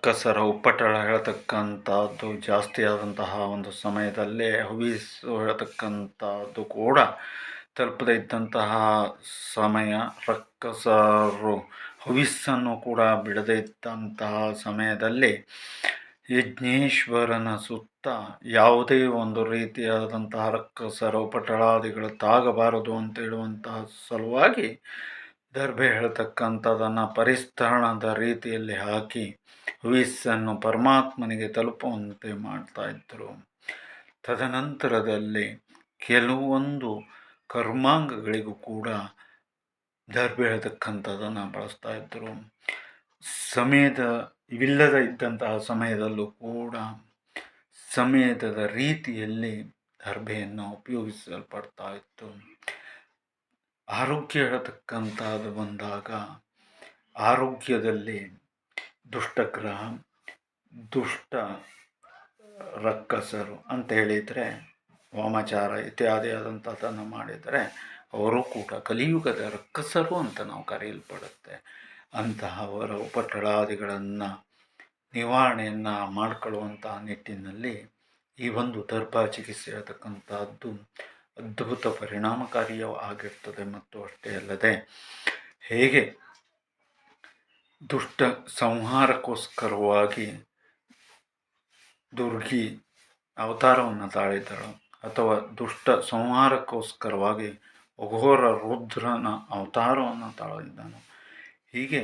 ರಕ್ಕಸರ ಉಪ್ಪಟಳ ಹೇಳ್ತಕ್ಕಂಥದ್ದು ಜಾಸ್ತಿ ಆದಂತಹ ಒಂದು ಸಮಯದಲ್ಲೇ ಹವ್ಯಾಸ ಹೇಳ್ತಕ್ಕಂಥದ್ದು ಕೂಡ ತಲುಪದೇ ಇದ್ದಂತಹ ಸಮಯ, ರಕ್ಕಸರು ಹವ್ಯಾಸನ್ನು ಕೂಡ ಬಿಡದೇ ಇದ್ದಂತಹ ಸಮಯದಲ್ಲಿ ಯಜ್ಞೇಶ್ವರನ ಸುತ್ತ ಯಾವುದೇ ಒಂದು ರೀತಿಯಾದಂತಹ ರಕ್ಕಸರ ಉಪಟಳಾದಿಗಳು ತಾಗಬಾರದು ಅಂತ ಹೇಳುವಂತಹ ಸಲುವಾಗಿ ದರ್ಬೆ ಹೇಳ್ತಕ್ಕಂಥದ್ದನ್ನು ಪರಿಸ್ತರಣದ ರೀತಿಯಲ್ಲಿ ಹಾಕಿ ಹವ್ಯಾಸನ್ನು ಪರಮಾತ್ಮನಿಗೆ ತಲುಪುವಂತೆ ಮಾಡ್ತಾ ಇದ್ದರು. ತದನಂತರದಲ್ಲಿ ಕೆಲವೊಂದು ಕರ್ಮಾಂಗಗಳಿಗೂ ಕೂಡ ದರ್ಬೆ ಹೇಳ್ತಕ್ಕಂಥದ್ದನ್ನು ಬಳಸ್ತಾ ಇದ್ದರು. ಇವಿಲ್ಲದ ಇದ್ದಂತಹ ಸಮಯದಲ್ಲೂ ಕೂಡ ಸಮೇತದ ರೀತಿಯಲ್ಲಿ ದರ್ಬೆಯನ್ನು ಉಪಯೋಗಿಸಲ್ಪಡ್ತಾ ಇತ್ತು. ಆರೋಗ್ಯ ಹೇಳ್ತಕ್ಕಂಥದ್ದು ಬಂದಾಗ ಆರೋಗ್ಯದಲ್ಲಿ ದುಷ್ಟಗ್ರಹ, ದುಷ್ಟ ರಕ್ಕಸರು ಅಂತ ಹೇಳಿದರೆ ವಾಮಾಚಾರ ಇತ್ಯಾದಿಯಾದಂಥದ್ದನ್ನು ಮಾಡಿದರೆ ಅವರು ಕೂಡ ಕಲಿಯುಗದ ರಕ್ಕಸರು ಅಂತ ನಾವು ಕರೆಯಲ್ಪಡುತ್ತೆ. ಅಂತಹವರ ಉಪಟಳಾದಿಗಳನ್ನು ನಿವಾರಣೆಯನ್ನು ಮಾಡಿಕೊಳ್ಳುವಂತಹ ನಿಟ್ಟಿನಲ್ಲಿ ಈ ಒಂದು ದರ್ಭಾ ಚಿಕಿತ್ಸೆ ಹೇಳ್ತಕ್ಕಂಥದ್ದು ಅದ್ಭುತ ಪರಿಣಾಮಕಾರಿಯಾಗಿರ್ತದೆ. ಮತ್ತು ಅಷ್ಟೇ ಅಲ್ಲದೆ ಹೇಗೆ ದುಷ್ಟ ಸಂಹಾರಕ್ಕೋಸ್ಕರವಾಗಿ ದುರ್ಗಿ ಅವತಾರವನ್ನು ತಾಳಿದಳು, ಅಥವಾ ದುಷ್ಟ ಸಂಹಾರಕ್ಕೋಸ್ಕರವಾಗಿ ಅಘೋರ ರುದ್ರನ ಅವತಾರವನ್ನು ತಾಳಿದ್ದನು. ಹೀಗೆ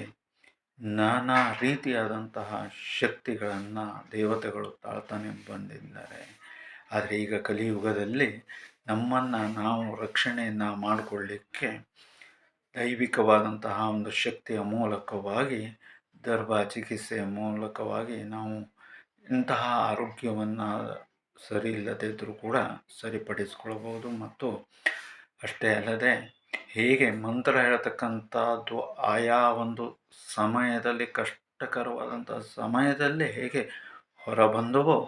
ನಾನಾ ರೀತಿಯಾದಂತಹ ಶಕ್ತಿಗಳನ್ನು ದೇವತೆಗಳು ತಾಳ್ತಾನೆ ಬಂದಿದ್ದಾರೆ. ಆದರೆ ಈಗ ಕಲಿಯುಗದಲ್ಲಿ ನಮ್ಮನ್ನು ನಾವು ರಕ್ಷಣೆಯನ್ನು ಮಾಡಿಕೊಳ್ಳಿಕ್ಕೆ ದೈವಿಕವಾದಂತಹ ಒಂದು ಶಕ್ತಿಯ ಮೂಲಕವಾಗಿ ದರ್ಭಾ ಚಿಕಿತ್ಸೆಯ ಮೂಲಕವಾಗಿ ನಾವು ಇಂತಹ ಆರೋಗ್ಯವನ್ನು ಸರಿ ಇಲ್ಲದಿದ್ದರೂ ಕೂಡ ಸರಿಪಡಿಸ್ಕೊಳ್ಬೋದು. ಮತ್ತು ಅಷ್ಟೇ ಅಲ್ಲದೆ ಹೇಗೆ ಮಂತ್ರ ಹೇಳ್ತಕ್ಕಂಥದ್ದು ಆಯಾ ಒಂದು ಸಮಯದಲ್ಲಿ ಕಷ್ಟಕರವಾದಂಥ ಸಮಯದಲ್ಲೇ ಹೇಗೆ ಹೊರಬಂದವೋ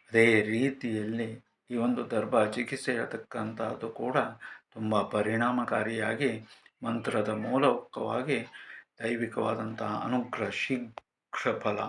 ಅದೇ ರೀತಿಯಲ್ಲಿ ಈ ಒಂದು ದರ್ಭಾ ಚಿಕಿತ್ಸೆ ಹೇಳ್ತಕ್ಕಂಥದ್ದು ಕೂಡ ತುಂಬ ಪರಿಣಾಮಕಾರಿಯಾಗಿ ಮಂತ್ರದ ಮೂಲಕವಾಗಿ ದೈವಿಕವಾದಂತಹ ಅನುಗ್ರಹ ಶೀಘ್ರ ಫಲ